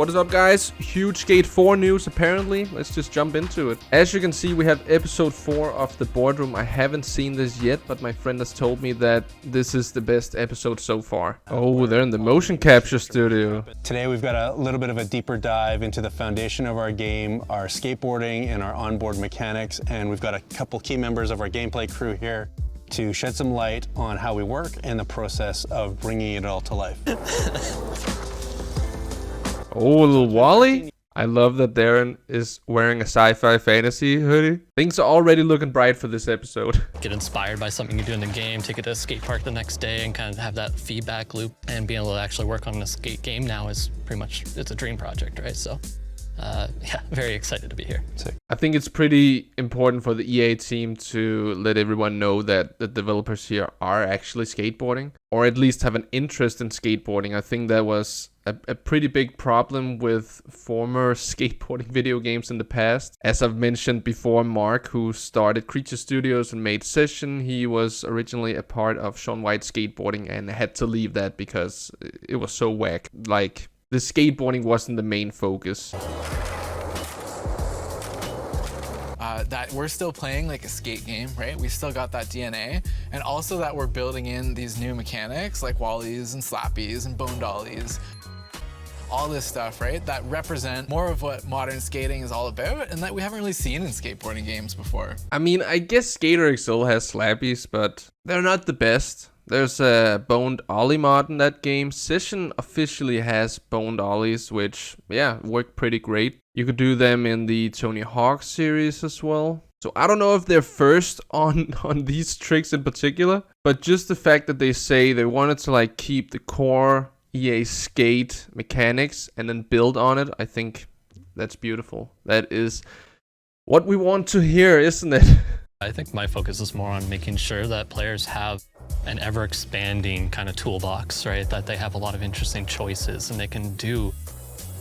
What is up, guys? Huge Skate 4 news apparently. Let's just jump into it. As you can see, we have episode 4 of the boardroom. I haven't seen this yet, but my friend has told me that this is the best episode so far. Oh, they're in the motion capture studio. Today we've got a little bit of a deeper dive into the foundation of our game, our skateboarding and our onboard mechanics, and we've got a couple key members of our gameplay crew here to shed some light on how we work and the process of bringing it all to life. Oh, a little Wally? I love that Darren is wearing a sci-fi fantasy hoodie. Things are already looking bright for this episode. Get inspired by something you do in the game, take it to a skate park the next day and kind of have that feedback loop, and being able to actually work on a skate game now is pretty much, it's a dream project, right? So yeah, very excited to be here. I think it's pretty important for the EA team to let everyone know that the developers here are actually skateboarding, or at least have an interest in skateboarding. I think that was a pretty big problem with former skateboarding video games in the past. As I've mentioned before, Mark, who started Creature Studios and made Session, he was originally a part of Shaun White's skateboarding and had to leave that because it was so whack. Like, the skateboarding wasn't the main focus. That we're still playing like a skate game, right? We still got that DNA, and also that we're building in these new mechanics like Wallies and Slappies and Bone Dollies. All this stuff, right? That represent more of what modern skating is all about and that we haven't really seen in skateboarding games before. I mean, I guess Skater XL has Slappies, but they're not the best. There's a boned ollie mod in that game. Session officially has boned ollies, which, yeah, work pretty great. You could do them in the Tony Hawk series as well. So I don't know if they're first on these tricks in particular, but just the fact that they say they wanted to like keep the core EA skate mechanics and then build on it, I think that's beautiful. That is what we want to hear, isn't it? I think my focus is more on making sure that players have an ever-expanding kind of toolbox, right? That they have a lot of interesting choices and they can do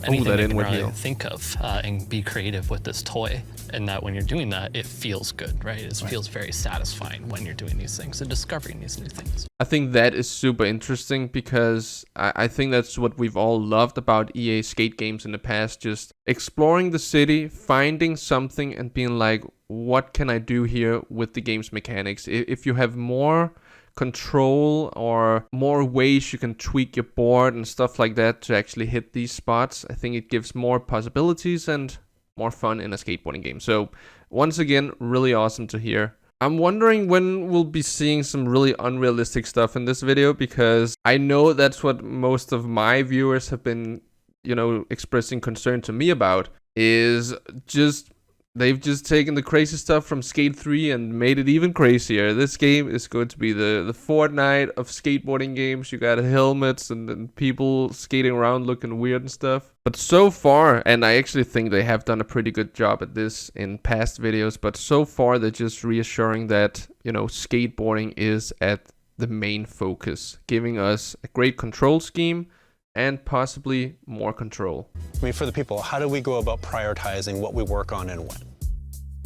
anything they can really think of and be creative with this toy. And that when you're doing that, it feels good, right? It feels very satisfying when you're doing these things and discovering these new things. I think that is super interesting because I think that's what we've all loved about EA skate games in the past. Just exploring the city, finding something and being like, what can I do here with the game's mechanics? If you have more control or more ways you can tweak your board and stuff like that to actually hit these spots, I think it gives more possibilities and more fun in a skateboarding game. So once again, really awesome to hear. I'm wondering when we'll be seeing some really unrealistic stuff in this video, because I know that's what most of my viewers have been, you know, expressing concern to me about, is just they've just taken the crazy stuff from Skate 3 and made it even crazier. This game is going to be the Fortnite of skateboarding games. You got helmets and people skating around looking weird and stuff. But so far, and I actually think they have done a pretty good job at this in past videos, but so far they're just reassuring that, you know, skateboarding is at the main focus, giving us a great control scheme and possibly more control. I mean, for the people, how do we go about prioritizing what we work on and when?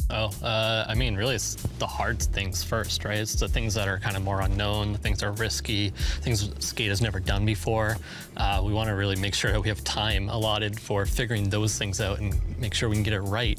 I mean, really, it's the hard things first, right? It's the things that are kind of more unknown, the things that are risky, things skate has never done before. We want to really make sure that we have time allotted for figuring those things out and make sure we can get it right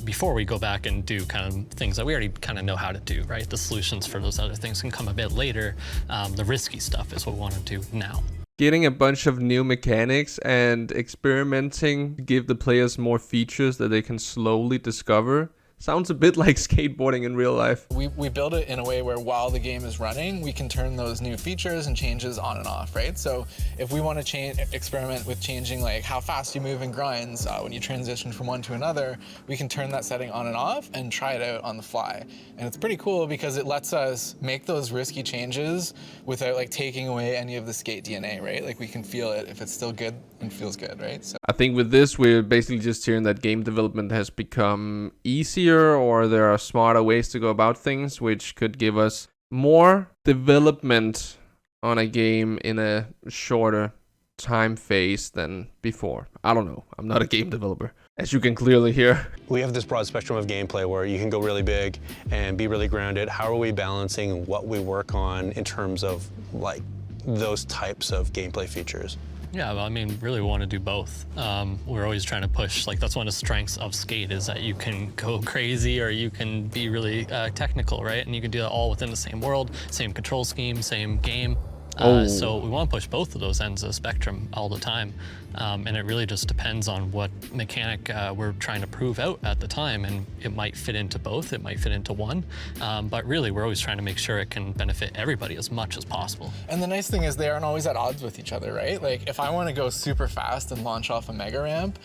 before we go back and do kind of things that we already kind of know how to do, right? The solutions for those other things can come a bit later. The risky stuff is what we want to do now. Getting a bunch of new mechanics and experimenting to give the players more features that they can slowly discover sounds a bit like skateboarding in real life. We build it in a way where while the game is running, we can turn those new features and changes on and off, right? So if we want to experiment with changing like how fast you move in grinds when you transition from one to another, we can turn that setting on and off and try it out on the fly. And it's pretty cool because it lets us make those risky changes without like taking away any of the skate DNA, right? Like we can feel it if it's still good and feels good, right? So I think with this, we're basically just hearing that game development has become easier, or there are smarter ways to go about things, which could give us more development on a game in a shorter time phase than before. I don't know. I'm not a game developer, as you can clearly hear. We have this broad spectrum of gameplay where you can go really big and be really grounded. How are we balancing what we work on in terms of like those types of gameplay features? Yeah, well, I mean, really want to do both. We're always trying to push, like that's one of the strengths of skate is that you can go crazy or you can be really technical, right? And you can do that all within the same world, same control scheme, same game. So we want to push both of those ends of the spectrum all the time. And it really just depends on what mechanic we're trying to prove out at the time. And it might fit into both, it might fit into one. But really, we're always trying to make sure it can benefit everybody as much as possible. And the nice thing is they aren't always at odds with each other, right? Like if I want to go super fast and launch off a mega ramp,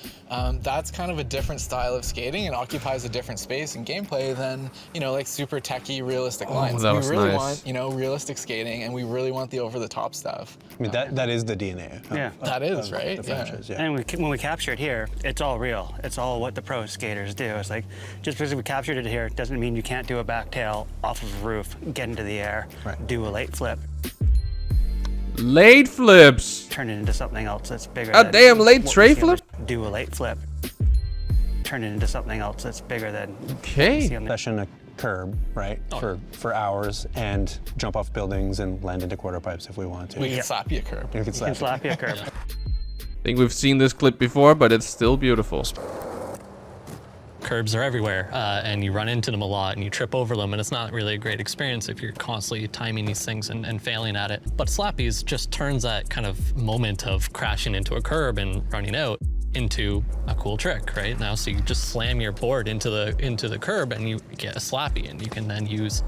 that's kind of a different style of skating and occupies a different space in gameplay than, you know, like super techie realistic lines. That We was really nice. want, you know, realistic skating, and we really want the over-the-top stuff. I mean, that is the DNA. That is, right? The franchise, yeah. And when we capture it here, it's all real. It's all what the pro skaters do. It's like, just because we captured it here doesn't mean you can't do a back tail off of a roof, get into the air, do a late flip, Late flips. turn it into something else that's bigger. A than damn late what tray we see on flip? the- Do a late flip, turn it into something else that's bigger than what we Okay. see on the- Session a curb, right, for hours and jump off buildings and land into quarter pipes if we want to. We can slap you a curb. You can You slap can slap you a curb. I think we've seen this clip before, but it's still beautiful. Curbs are everywhere, and you run into them a lot, and you trip over them, and it's not really a great experience if you're constantly timing these things and failing at it. But Slappies just turns that kind of moment of crashing into a curb and running out into a cool trick, right? Now, so you just slam your board into the curb, and you get a Slappy, and you can then use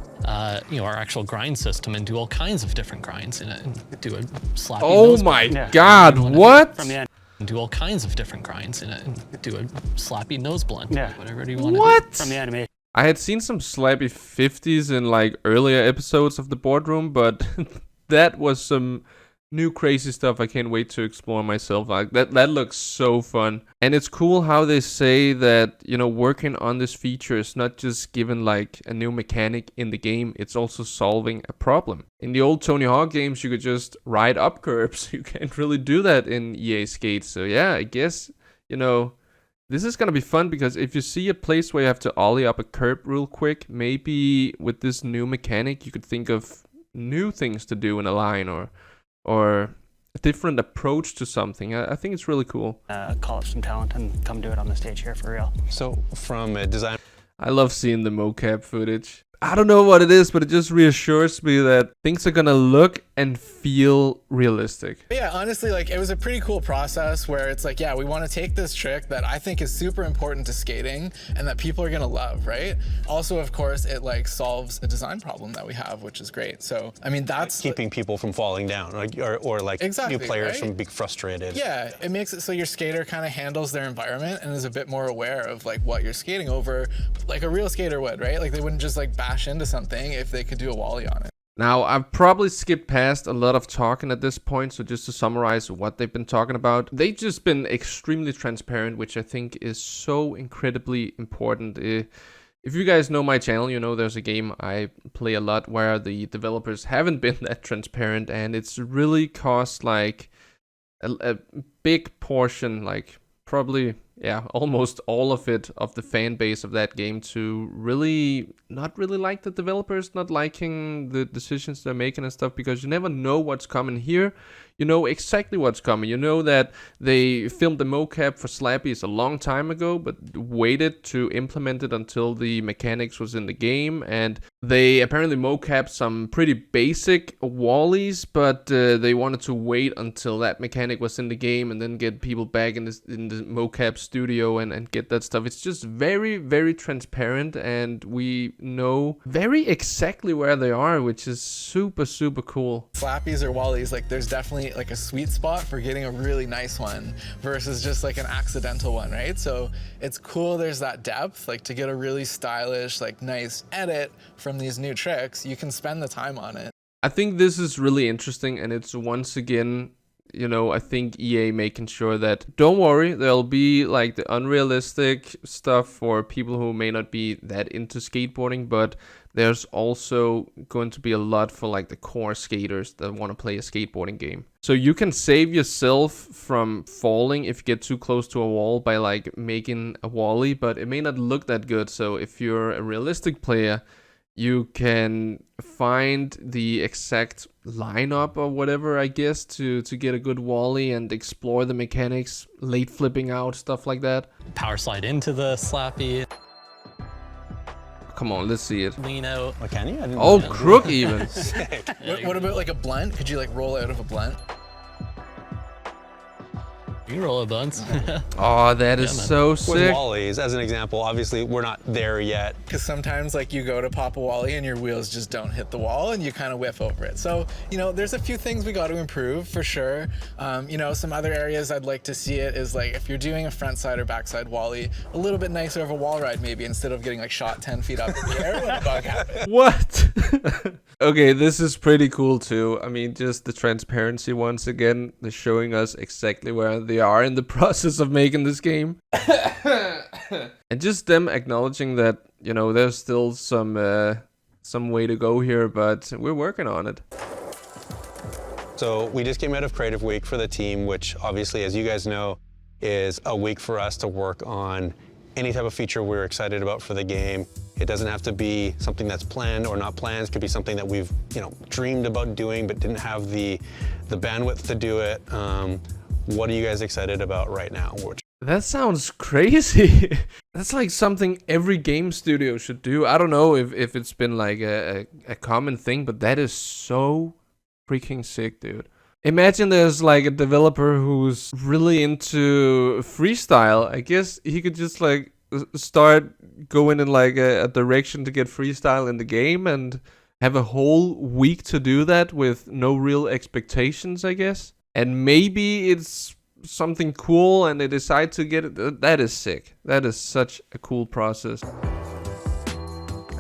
you know, our actual grind system and do all kinds of different grinds in it, and do a Slappy. Oh nose my Yeah. God, what? From the end. and do all kinds of different grinds in it, and do a Slappy nose blunt, Yeah. whatever you want to do. What? From the animation. I had seen some Slappy 50s in like earlier episodes of the boardroom, but that was some new crazy stuff I can't wait to explore myself. Like that looks so fun. And it's cool how they say that, you know, working on this feature is not just giving like a new mechanic in the game, it's also solving a problem. In the old Tony Hawk games, you could just ride up curbs. You can't really do that in EA Skate. So yeah, I guess, you know, this is gonna be fun because if you see a place where you have to ollie up a curb real quick, maybe with this new mechanic you could think of new things to do in a line or a different approach to something. I think it's really cool. Call up some talent and come do it on the stage here for real. So from a design I love seeing the mocap footage. I don't know what it is, but it just reassures me that things are gonna look and feel realistic. But yeah, honestly, like it was a pretty cool process where it's like, yeah, we want to take this trick that I think is super important to skating and that people are gonna love, right? Also, of course, it like solves a design problem that we have, which is great. So, I mean, that's keeping people from falling down, like, or like Exactly, new players right? from being frustrated. yeah, it makes it so your skater kind of handles their environment and is a bit more aware of like what you're skating over, like a real skater would, right? Like they wouldn't just like bash into something if they could do a wally on it. Now, I've probably skipped past a lot of talking at this point, so just to summarize what they've been talking about, they've just been extremely transparent, which I think is so incredibly important. If you guys know my channel, you know there's a game I play a lot where the developers haven't been that transparent, and it's really cost like a big portion, like probably, yeah, almost all of it, of the fan base of that game to really not really like the developers, not liking the decisions they're making and stuff, because you never know what's coming here. You know exactly what's coming. You know that they filmed the mocap for Slappies a long time ago, but waited to implement it until the mechanics was in the game. And they apparently mocapped some pretty basic wallies, but they wanted to wait until that mechanic was in the game and then get people back in the mocap studio and get that stuff. It's just very, very transparent, and we know very exactly where they are, which is super, super cool. Slappies or wallies, like there's definitely like a sweet spot for getting a really nice one versus just like an accidental one, right? So it's cool there's that depth, like to get a really stylish, like nice edit from these new tricks, you can spend the time on it. I think this is really interesting, and it's once again, you know, I think EA making sure that, don't worry, there'll be like the unrealistic stuff for people who may not be that into skateboarding, but there's also going to be a lot for like the core skaters that want to play a skateboarding game. So you can save yourself from falling if you get too close to a wall by like making a wally, but it may not look that good. So if you're a realistic player, You can find the exact lineup or whatever, I guess, to get a good wally and explore the mechanics, late flipping out, stuff like that. Power slide into the slappy, Come on, let's see it. lean out. Oh, can you? I didn't Oh, know. crook even. Sick. What about like a blunt? Could you like roll out of a blunt? You can roll a buns. Oh, that is man. so With sick. wallies, as an example, obviously we're not there yet. Because sometimes like you go to pop a wally and your wheels just don't hit the wall and you kind of whiff over it. So, you know, there's a few things we got to improve for sure. You know, some other areas I'd like to see it is like if you're doing a front side or backside wally, a little bit nicer of a wall ride maybe instead of getting like shot 10 feet up in the air when a bug happens. What? Okay, this is pretty cool too. I mean, just the transparency once again. They're showing us exactly where they are in the process of making this game. And just them acknowledging that, you know, there's still some way to go here, but we're working on it. So we just came out of Creative Week for the team, which obviously, as you guys know, is a week for us to work on any type of feature we're excited about for the game. It doesn't have to be something that's planned or not planned. It could be something that we've, you know, dreamed about doing but didn't have the bandwidth to do it. What are you guys excited about right now? That sounds crazy. That's like something every game studio should do. I don't know if it's been like a common thing, but that is so freaking sick, dude. Imagine there's like a developer who's really into freestyle. I guess he could just like start going in like a direction to get freestyle in the game and have a whole week to do that with no real expectations, I guess. And maybe it's something cool and they decide to get it. That is sick. That is such a cool process.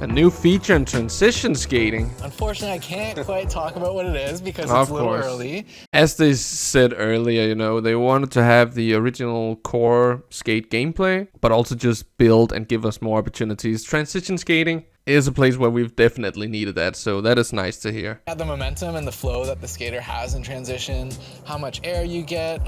A new feature in transition skating. Unfortunately, I can't quite talk about what it is because Of it's a little course. early. As they said earlier, you know, they wanted to have the original core skate gameplay, but also just build and give us more opportunities. Transition skating is a place where we've definitely needed that, so that is nice to hear. The momentum and the flow that the skater has in transition, how much air you get,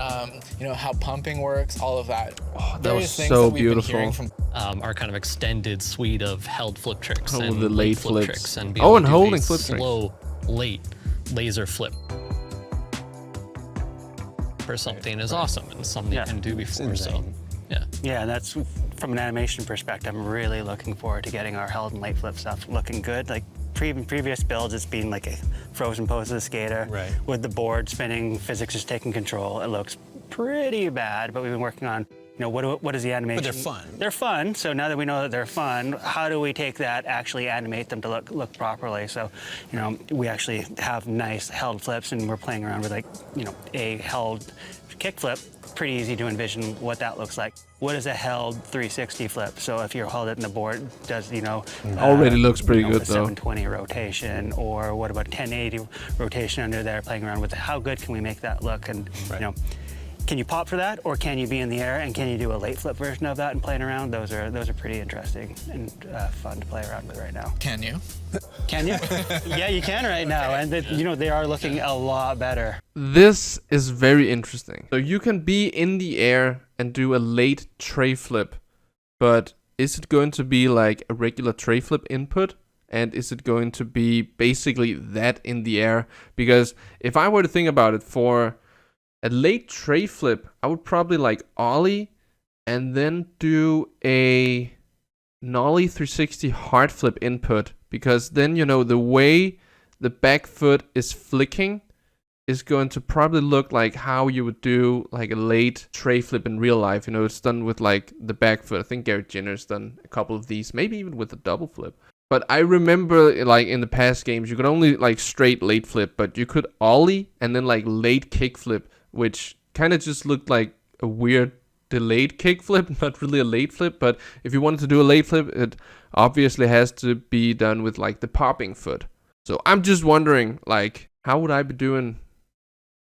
you know, how pumping works, all of that. Oh, that Various was things so that we've been beautiful. hearing from Our kind of extended suite of held flip tricks Oh, and the late flip flips. tricks and be Oh, able and to do holding a flip tricks. slow, late laser flip for something is awesome and something Yeah. you can do before. So, insane. yeah. Yeah, that's from an animation perspective. I'm really looking forward to getting our held and late flip stuff looking good. Like previous builds, it's been like a frozen pose of the skater Right. with the board spinning, physics is taking control. It looks pretty bad, but we've been working on, you know, what is the animation? But they're fun. They're fun. So now that we know that they're fun, how do we take that, actually animate them to look properly? So, you know, we actually have nice held flips, and we're playing around with like, you know, a held kick flip. Pretty easy to envision what that looks like. What is a held 360 flip? So if you're held it in the board, does, you know, Already looks pretty you know, good, a though. 720 rotation, or what about 1080 rotation under there? Playing around with how good can we make that look? And Right. you know, can you pop for that, or can you be in the air and can you do a late flip version of that and playing around? Those are pretty interesting and fun to play around with right now. Can you? Can you? Yeah, you can right now, and you know they are looking a lot better. This is very interesting. So you can be in the air and do a late tray flip, but is it going to be like a regular tray flip input? And is it going to be basically that in the air? Because if I were to think about it, for a late tray flip, I would probably like ollie and then do a nollie 360 hard flip input, because then, you know, the way the back foot is flicking is going to probably look like how you would do like a late tray flip in real life. You know, it's done with like the back foot. I think Garrett Jenner's done a couple of these, maybe even with a double flip. But I remember like in the past games, you could only like straight late flip, but you could ollie and then like late kick flip, which kind of just looked like a weird delayed kick flip, not really a late flip. But if you wanted to do a late flip, it obviously has to be done with like the popping foot. So I'm just wondering, like, how would I be doing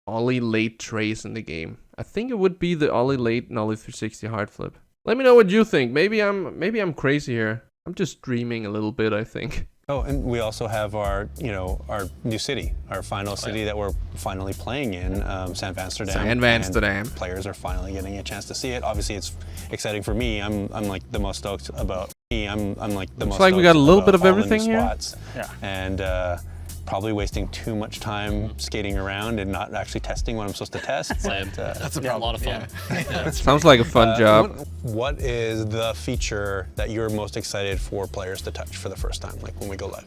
ollie late trays in the game? I think it would be the ollie late nollie 360 hard flip. Let me know what you think. Maybe I'm crazy here. I'm just dreaming a little bit, I think. Oh, and we also have our, you know, our new city, our final city that we're finally playing in, San Vansterdam. San Vansterdam. And players are finally getting a chance to see it. Obviously, it's exciting for me. I'm like the most stoked about I'm like the most. It's like we got a little bit of all the new everything here. spots. Yeah. And probably wasting too much time skating around and not actually testing what I'm supposed to test. Same. But, That's a lot of fun. Yeah. Sounds like a fun job. what is the feature that you're most excited for players to touch for the first time, like when we go live?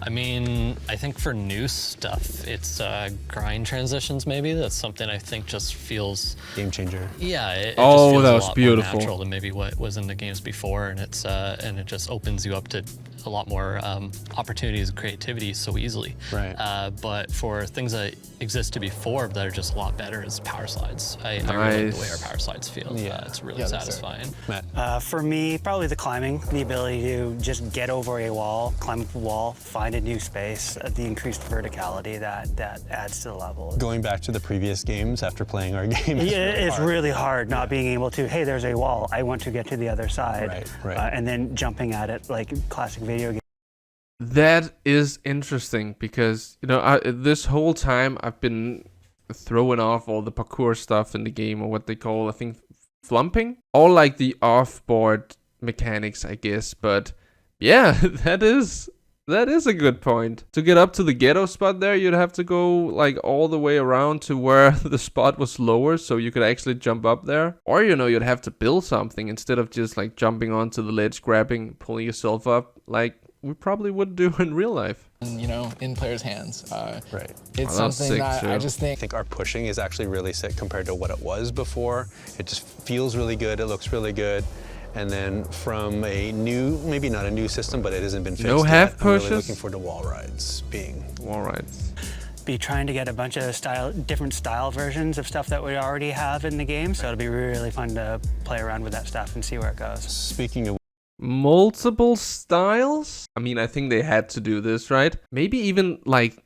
I mean, I think for new stuff, it's grind transitions maybe. That's something I think just feels... Game changer. Yeah, it Oh, just feels that a was lot beautiful. more natural than maybe what was in the games before, and it's and it just opens you up to a lot more opportunities and creativity so easily. Right. But for things that existed before that are just a lot better is power slides. I really like the way our power slides feel. Yeah. It's really Yeah, that's it. satisfying. Matt? For me, probably the climbing, the ability to just get over a wall, climb up a wall, find a new space, the increased verticality that adds to the level. Going back to the previous games after playing our game. It's really hard not being able to, hey, there's a wall, I want to get to the other side. Right. And then jumping at it like classic video games. That is interesting because, you know, this whole time I've been throwing off all the parkour stuff in the game, or what they call, I think, flumping. All like the off-board mechanics, I guess. But yeah, that is a good point. To get up to the ghetto spot there, you'd have to go like all the way around to where the spot was lower so you could actually jump up there. Or, you know, you'd have to build something instead of just like jumping onto the ledge, grabbing, pulling yourself up. Like we probably would do in real life. And, you know, in players' hands. Right. It's Oh, that's something sick, that I too. just I think think our pushing is actually really sick compared to what it was before. It just feels really good. It looks really good. And then from a new, maybe not a new system, but it hasn't been fixed No yet, half I'm really pushes? looking forward to wall rides being. All right. Be trying to get a bunch of different style versions of stuff that we already have in the game, so it'll be really fun to play around with that stuff and see where it goes. Speaking of Multiple styles? I mean, I think they had to do this, right? Maybe even like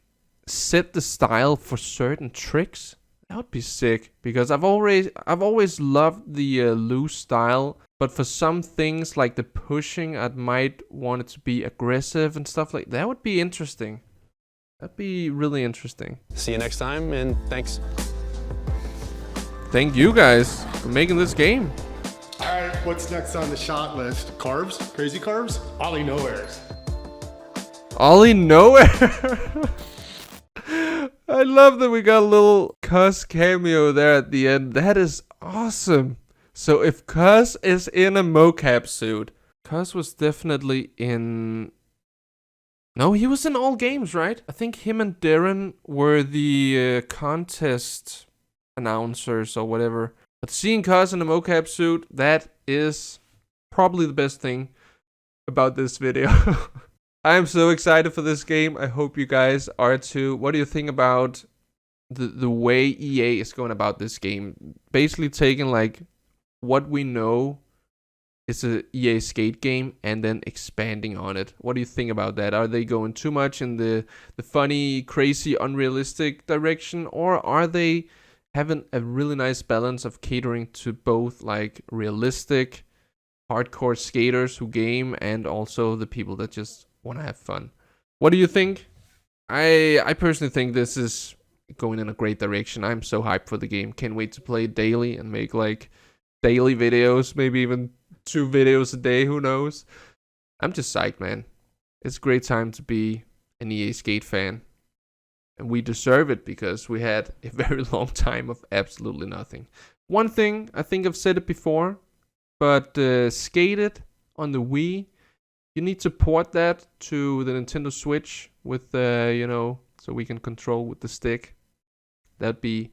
set the style for certain tricks. That would be sick because I've always loved the loose style, but for some things like the pushing, I might want it to be aggressive and stuff like that. Would be interesting. That'd be really interesting. See you next time, and thanks. Thank you guys for making this game. All right, what's next on the shot list? Carbs? Crazy carbs? Ollie Nowheres. Ollie nowhere. I love that we got a little Cuss cameo there at the end. That is awesome. So if Cuss is in a mocap suit, Cuss was definitely in... No, he was in all games, right? I think him and Darren were the contest announcers or whatever. But seeing Cuss in a mocap suit, that is probably the best thing about this video. I am so excited for this game. I hope you guys are too. What do you think about the way EA is going about this game? Basically taking like what we know is a EA skate game and then expanding on it. What do you think about that? Are they going too much in the funny, crazy, unrealistic direction, or are they having a really nice balance of catering to both like realistic, hardcore skaters who game and also the people that just want to have fun? What do you think? I personally think this is going in a great direction. I'm so hyped for the game. Can't wait to play it daily and make like daily videos, maybe even 2 videos a day, who knows. I'm just psyched, man. It's a great time to be an EA Skate fan. And we deserve it because we had a very long time of absolutely nothing. One thing, I think I've said it before, but Skate It on the Wii, you need to port that to the Nintendo Switch with, so we can control with the stick. That'd be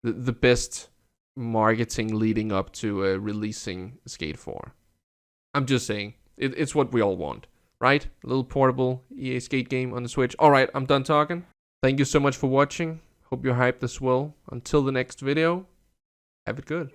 the best marketing leading up to releasing Skate 4. I'm just saying, it's what we all want, right? A little portable EA Skate game on the Switch. Alright, I'm done talking. Thank you so much for watching. Hope you're hyped as well. Until the next video, have it good.